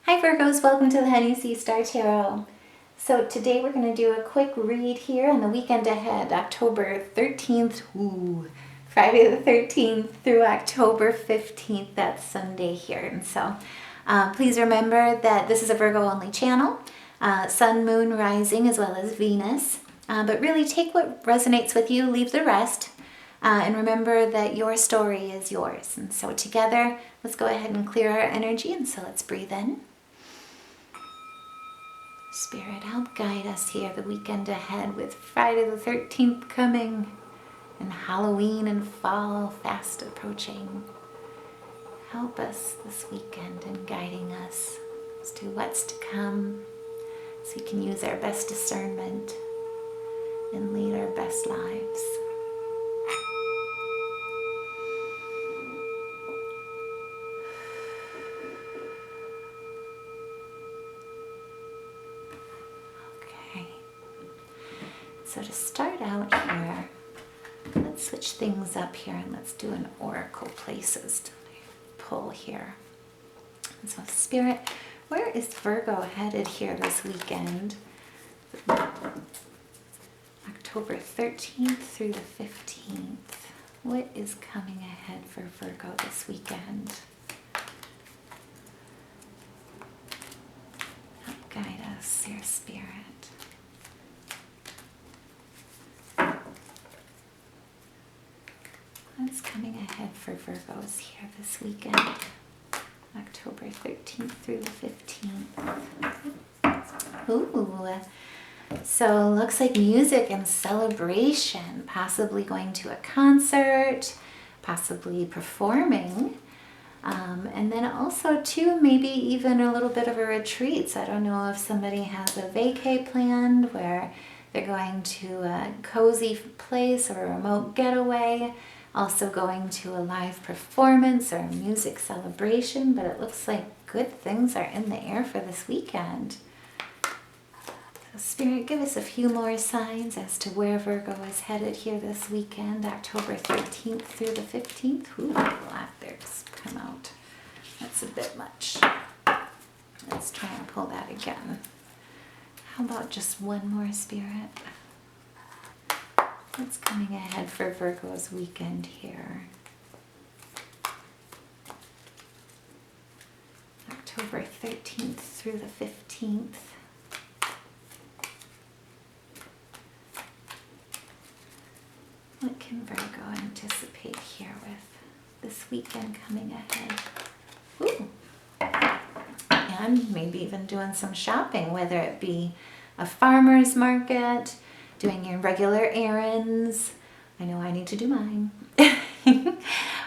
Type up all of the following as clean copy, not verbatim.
Hi Virgos, welcome to the Honey Sea Star Tarot. So today we're going to do a quick read here on the weekend ahead, October 13th, Friday the 13th through October 15th, that's Sunday here. And so please remember that this is a Virgo only channel, Sun, Moon, Rising, as well as Venus. But really take what resonates with you, leave the rest. And remember that your story is yours. And so together, let's go ahead and clear our energy. And so let's breathe in. Spirit, help guide us here the weekend ahead with Friday the 13th coming and Halloween and fall fast approaching. Help us this weekend in guiding us as to what's to come so we can use our best discernment and lead our best lives. So to start out here, let's switch things up here and let's do an oracle places to pull here. And so Spirit, where is Virgo headed here this weekend? October 13th through the 15th. What is coming ahead for Virgo this weekend? Help guide us, your Spirit. What's coming ahead for Virgos here this weekend, October 13th through the 15th? Ooh, so looks like music and celebration, possibly going to a concert, possibly performing, and then also too, maybe even a little bit of a retreat. So I don't know if somebody has a vacay planned where they're going to a cozy place or a remote getaway. Also going to a live performance or a music celebration, but it looks like good things are in the air for this weekend. So Spirit, give us a few more signs as to where Virgo is headed here this weekend, October 13th through the 15th. Ooh, a lot there's come out. That's a bit much. Let's try and pull that again. How about just one more, Spirit? What's coming ahead for Virgo's weekend here? October 13th through the 15th. What can Virgo anticipate here with this weekend coming ahead? Ooh. And maybe even doing some shopping, whether it be a farmer's market, doing your regular errands. I know I need to do mine.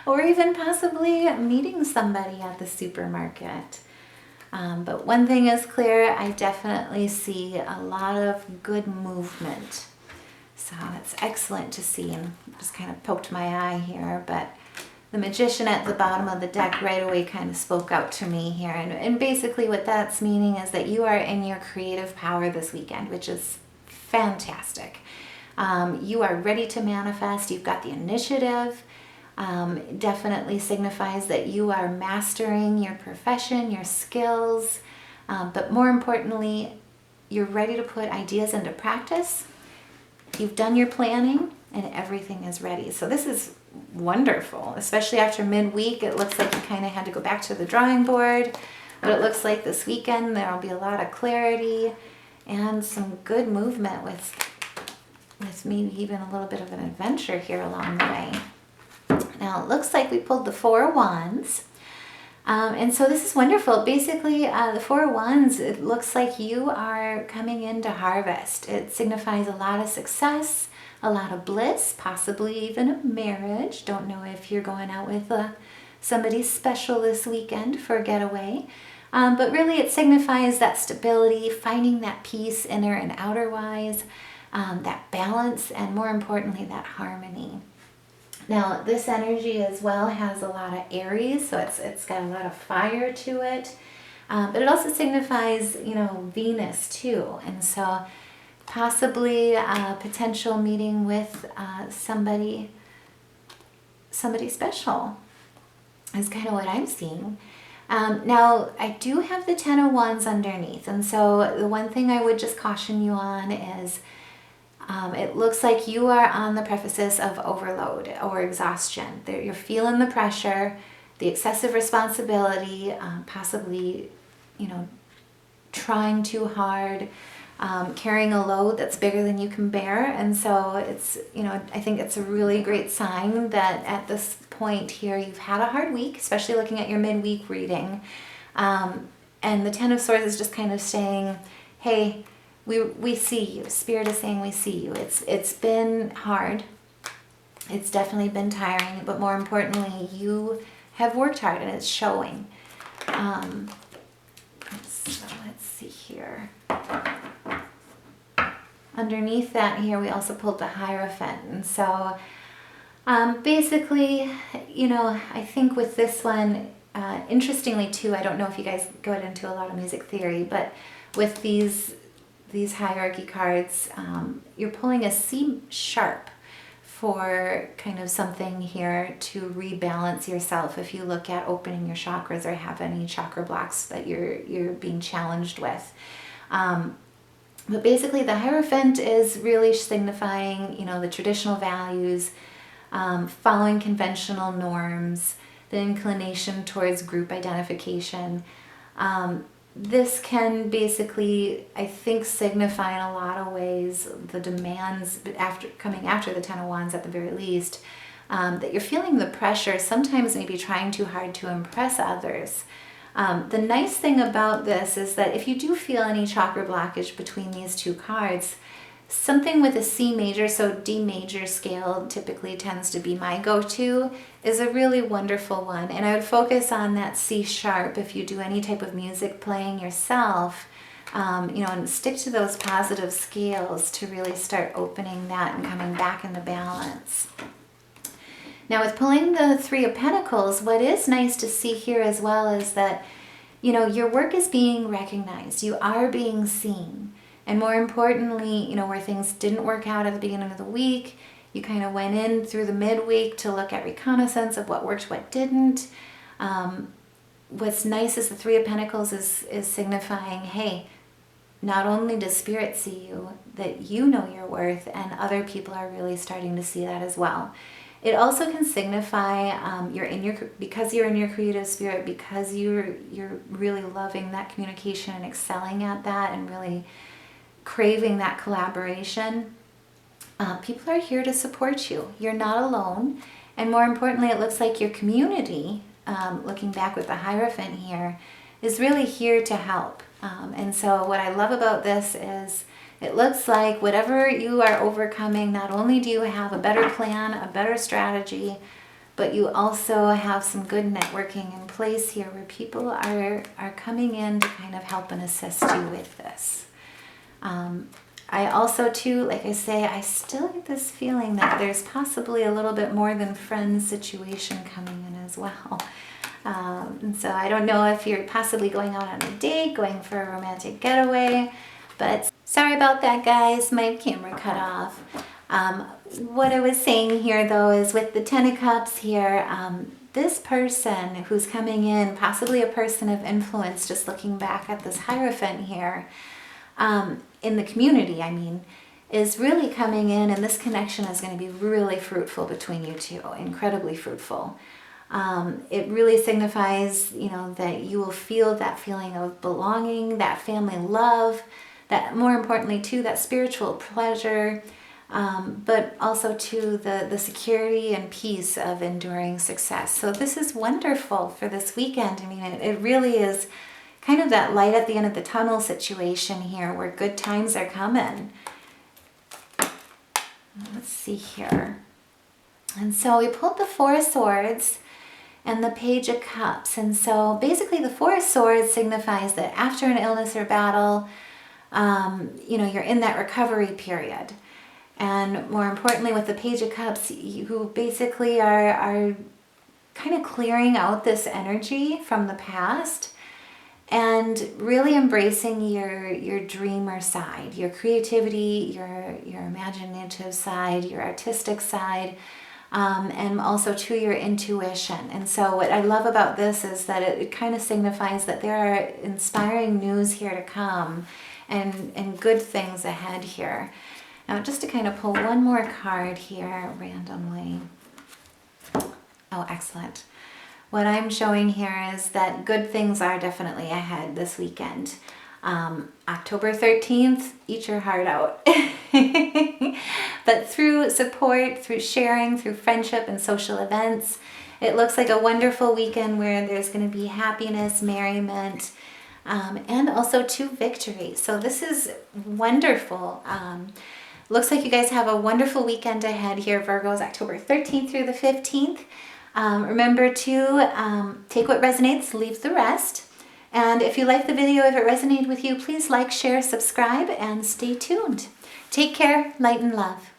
Or even possibly meeting somebody at the supermarket. But one thing is clear, I definitely see a lot of good movement. So it's excellent to see, and just kind of poked my eye here, but the Magician at the bottom of the deck right away kind of spoke out to me here. And basically what that's meaning is that you are in your creative power this weekend, which is fantastic. You are ready to manifest. You've got the initiative. Definitely signifies that you are mastering your profession, your skills, but more importantly, you're ready to put ideas into practice. You've done your planning and everything is ready. So this is wonderful, especially after midweek. It looks like you kind of had to go back to the drawing board, but it looks like this weekend there will be a lot of clarity and some good movement with maybe even a little bit of an adventure here along the way. Now it looks like we pulled the Four of Wands. And so this is wonderful. Basically, the Four of Wands, it looks like you are coming into harvest. It signifies a lot of success, a lot of bliss, possibly even a marriage. Don't know if you're going out with somebody special this weekend for a getaway. But really it signifies that stability, finding that peace inner and outer-wise, that balance, and more importantly, that harmony. Now, this energy as well has a lot of Aries, so it's got a lot of fire to it. But it also signifies, Venus too. And so possibly a potential meeting with somebody special is kind of what I'm seeing. Now, I do have the Ten of Wands underneath, and so the one thing I would just caution you on is it looks like you are on the precipice of overload or exhaustion. You're feeling the pressure, the excessive responsibility, possibly, trying too hard, carrying a load that's bigger than you can bear. And so it's, I think it's a really great sign that at this point here, you've had a hard week, especially looking at your midweek reading. And the Ten of Swords is just kind of saying, hey, we see you. Spirit is saying we see you. It's been hard. It's definitely been tiring, but more importantly, you have worked hard and it's showing. So let's see here. Underneath that here, we also pulled the Hierophant. And so basically, I think with this one, interestingly too, I don't know if you guys go into a lot of music theory, but with these hierarchy cards, you're pulling a C sharp for kind of something here to rebalance yourself if you look at opening your chakras or have any chakra blocks that you're being challenged with. But basically the Hierophant is really signifying, the traditional values, following conventional norms, the inclination towards group identification. This can basically, I think, signify in a lot of ways the demands coming after the Ten of Wands at the very least, that you're feeling the pressure, sometimes maybe trying too hard to impress others. The nice thing about this is that if you do feel any chakra blockage between these two cards, something with a C major, so D major scale typically tends to be my go-to, is a really wonderful one. And I would focus on that C sharp if you do any type of music playing yourself, and stick to those positive scales to really start opening that and coming back into balance. Now with pulling the Three of Pentacles, what is nice to see here as well is that, your work is being recognized. You are being seen. And more importantly, where things didn't work out at the beginning of the week, you kind of went in through the midweek to look at reconnaissance of what worked, what didn't. What's nice is the Three of Pentacles is signifying, hey, not only does Spirit see you, that you know your worth, and other people are really starting to see that as well. It also can signify because you're in your creative spirit, because you're really loving that communication and excelling at that and really craving that collaboration. People are here to support you. You're not alone. And more importantly, it looks like your community, looking back with the Hierophant here, is really here to help. And so what I love about this is it looks like whatever you are overcoming, not only do you have a better plan, a better strategy, but you also have some good networking in place here where people are coming in to kind of help and assist you with this. I also too, like I say, I still get this feeling that there's possibly a little bit more than friends situation coming in as well. And so I don't know if you're possibly going out on a date, going for a romantic getaway, but sorry about that, guys. My camera cut off. What I was saying here though is with the Ten of Cups here, this person who's coming in, possibly a person of influence, just looking back at this Hierophant here, in the community, is really coming in, and this connection is going to be really fruitful between you two, incredibly fruitful. It really signifies, that you will feel that feeling of belonging, that family love, that more importantly too, that spiritual pleasure, but also too the security and peace of enduring success. So this is wonderful for this weekend. It really is kind of that light at the end of the tunnel situation here where good times are coming. Let's see here. And so we pulled the Four of Swords and the Page of Cups. And so basically the Four of Swords signifies that after an illness or battle, you're in that recovery period. And more importantly with the Page of Cups, you basically are kind of clearing out this energy from the past and really embracing your dreamer side, your creativity, your imaginative side, your artistic side. and also to your intuition. And so what I love about this is that it kind of signifies that there are inspiring news here to come and good things ahead here. Now, just to kind of pull one more card here randomly. Oh, excellent. What I'm showing here is that good things are definitely ahead this weekend. October 13th, eat your heart out. But through support, through sharing, through friendship and social events, it looks like a wonderful weekend where there's going to be happiness, merriment, and also to victory. So this is wonderful. Looks like you guys have a wonderful weekend ahead here, Virgos, October 13th through the 15th. Remember to take what resonates, leave the rest. And if you like the video, if it resonated with you, please like, share, subscribe, and stay tuned. Take care, light and love.